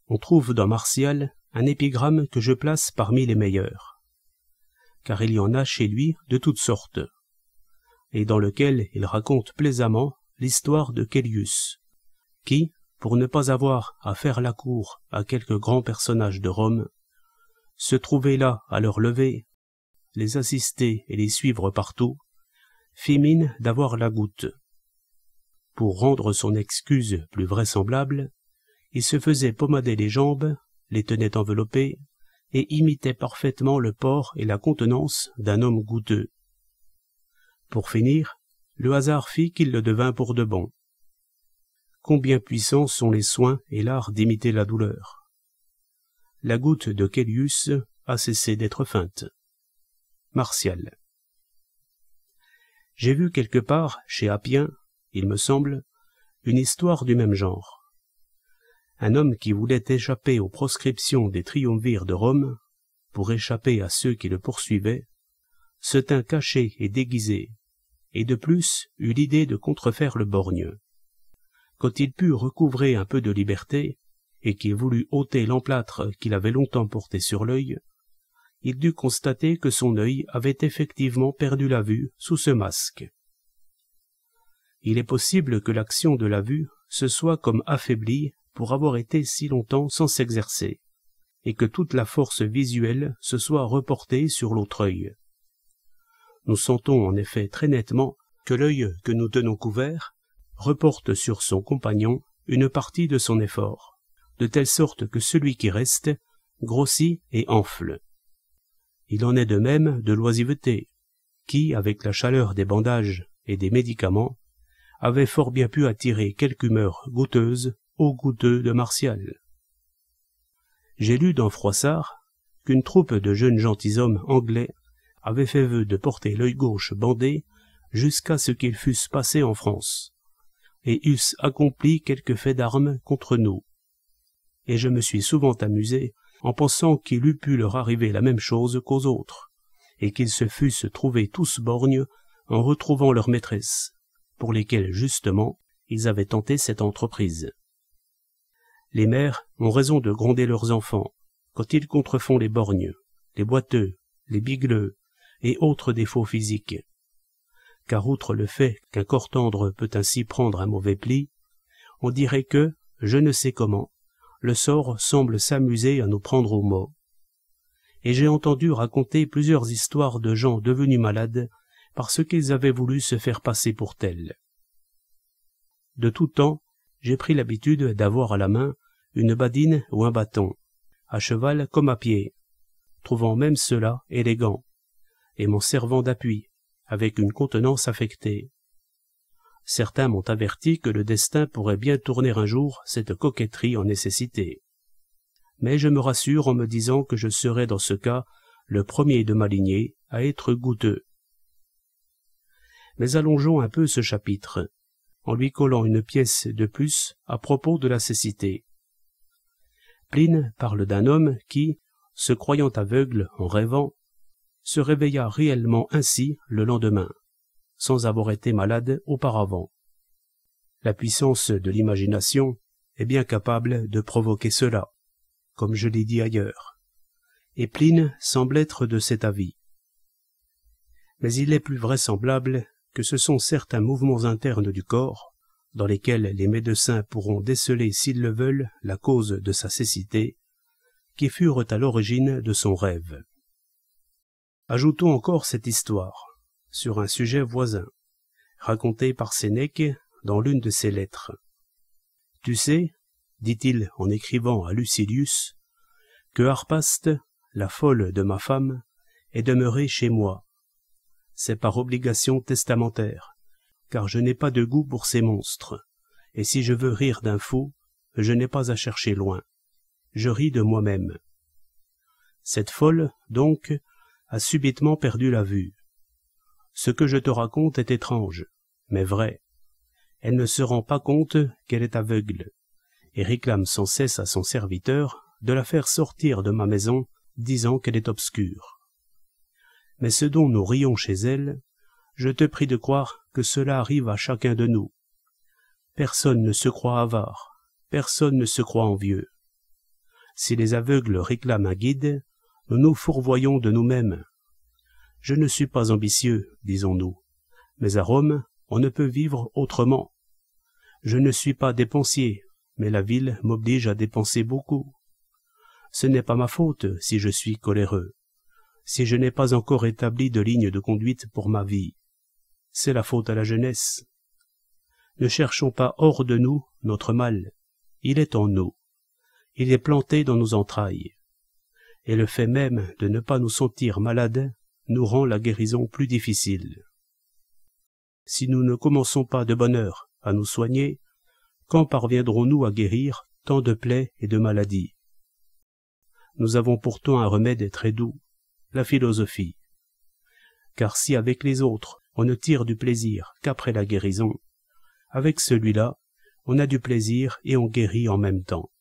On trouve dans Martial un épigramme que je place parmi les meilleurs, car il y en a chez lui de toutes sortes, et dans lequel il raconte plaisamment l'histoire de Caelius, qui, pour ne pas avoir à faire la cour à quelques grands personnages de Rome, se trouvait là à leur lever, les assister et les suivre partout, fit mine d'avoir la goutte. Pour rendre son excuse plus vraisemblable, il se faisait pommader les jambes, les tenait enveloppées, et imitait parfaitement le port et la contenance d'un homme goutteux. Pour finir, le hasard fit qu'il le devint pour de bon. Combien puissants sont les soins et l'art d'imiter la douleur. La goutte de Caelius a cessé d'être feinte. Martial. J'ai vu quelque part, chez Appien, il me semble, une histoire du même genre. Un homme qui voulait échapper aux proscriptions des triumvirs de Rome, pour échapper à ceux qui le poursuivaient, se tint caché et déguisé, et de plus eut l'idée de contrefaire le borgne. Quand il put recouvrer un peu de liberté, et qu'il voulut ôter l'emplâtre qu'il avait longtemps porté sur l'œil, il dut constater que son œil avait effectivement perdu la vue sous ce masque. Il est possible que l'action de la vue se soit comme affaiblie pour avoir été si longtemps sans s'exercer, et que toute la force visuelle se soit reportée sur l'autre œil. Nous sentons en effet très nettement que l'œil que nous tenons couvert reporte sur son compagnon une partie de son effort, de telle sorte que celui qui reste grossit et enfle. Il en est de même de l'oisiveté, qui, avec la chaleur des bandages et des médicaments, avait fort bien pu attirer quelque humeur goûteuse au goutteux de Martial. J'ai lu dans Froissart qu'une troupe de jeunes gentilshommes anglais avait fait vœu de porter l'œil gauche bandé jusqu'à ce qu'ils fussent passés en France, et eussent accompli quelques faits d'armes contre nous. Et je me suis souvent amusé en pensant qu'il eût pu leur arriver la même chose qu'aux autres, et qu'ils se fussent trouvés tous borgnes en retrouvant leurs maîtresses, pour lesquelles justement ils avaient tenté cette entreprise. Les mères ont raison de gronder leurs enfants quand ils contrefont les borgnes, les boiteux, les bigleux et autres défauts physiques. Car outre le fait qu'un corps tendre peut ainsi prendre un mauvais pli, on dirait que, je ne sais comment, le sort semble s'amuser à nous prendre au mot. Et j'ai entendu raconter plusieurs histoires de gens devenus malades parce qu'ils avaient voulu se faire passer pour tels. De tout temps, j'ai pris l'habitude d'avoir à la main une badine ou un bâton, à cheval comme à pied, trouvant même cela élégant, et m'en servant d'appui, avec une contenance affectée. Certains m'ont averti que le destin pourrait bien tourner un jour cette coquetterie en nécessité. Mais je me rassure en me disant que je serai dans ce cas le premier de ma lignée à être goutteux. Mais allongeons un peu ce chapitre, en lui collant une pièce de plus à propos de la cécité. Pline parle d'un homme qui, se croyant aveugle en rêvant, se réveilla réellement ainsi le lendemain, sans avoir été malade auparavant. La puissance de l'imagination est bien capable de provoquer cela, comme je l'ai dit ailleurs, et Pline semble être de cet avis. Mais il est plus vraisemblable que ce sont certains mouvements internes du corps, dans lesquels les médecins pourront déceler s'ils le veulent la cause de sa cécité, qui furent à l'origine de son rêve. Ajoutons encore cette histoire, sur un sujet voisin, racontée par Sénèque dans l'une de ses lettres. « Tu sais, dit-il en écrivant à Lucilius, que Harpaste, la folle de ma femme, est demeurée chez moi. C'est par obligation testamentaire, car je n'ai pas de goût pour ces monstres, et si je veux rire d'un fou, je n'ai pas à chercher loin. Je ris de moi-même. Cette folle, donc, a subitement perdu la vue. Ce que je te raconte est étrange, mais vrai. Elle ne se rend pas compte qu'elle est aveugle, et réclame sans cesse à son serviteur de la faire sortir de ma maison, disant qu'elle est obscure. Mais ce dont nous rions chez elle, je te prie de croire que cela arrive à chacun de nous. Personne ne se croit avare, personne ne se croit envieux. Si les aveugles réclament un guide, nous nous fourvoyons de nous-mêmes. Je ne suis pas ambitieux, disons-nous, mais à Rome, on ne peut vivre autrement. Je ne suis pas dépensier, mais la ville m'oblige à dépenser beaucoup. Ce n'est pas ma faute si je suis coléreux, si je n'ai pas encore établi de ligne de conduite pour ma vie. C'est la faute à la jeunesse. Ne cherchons pas hors de nous notre mal. Il est en nous. Il est planté dans nos entrailles. Et le fait même de ne pas nous sentir malades nous rend la guérison plus difficile. Si nous ne commençons pas de bonne heure à nous soigner, quand parviendrons-nous à guérir tant de plaies et de maladies? Nous avons pourtant un remède très doux, la philosophie. Car si avec les autres on ne tire du plaisir qu'après la guérison, avec celui-là, on a du plaisir et on guérit en même temps.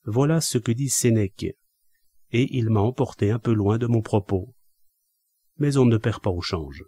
Voilà ce que dit Sénèque, et il m'a emporté un peu loin de mon propos. Mais on ne perd pas au change.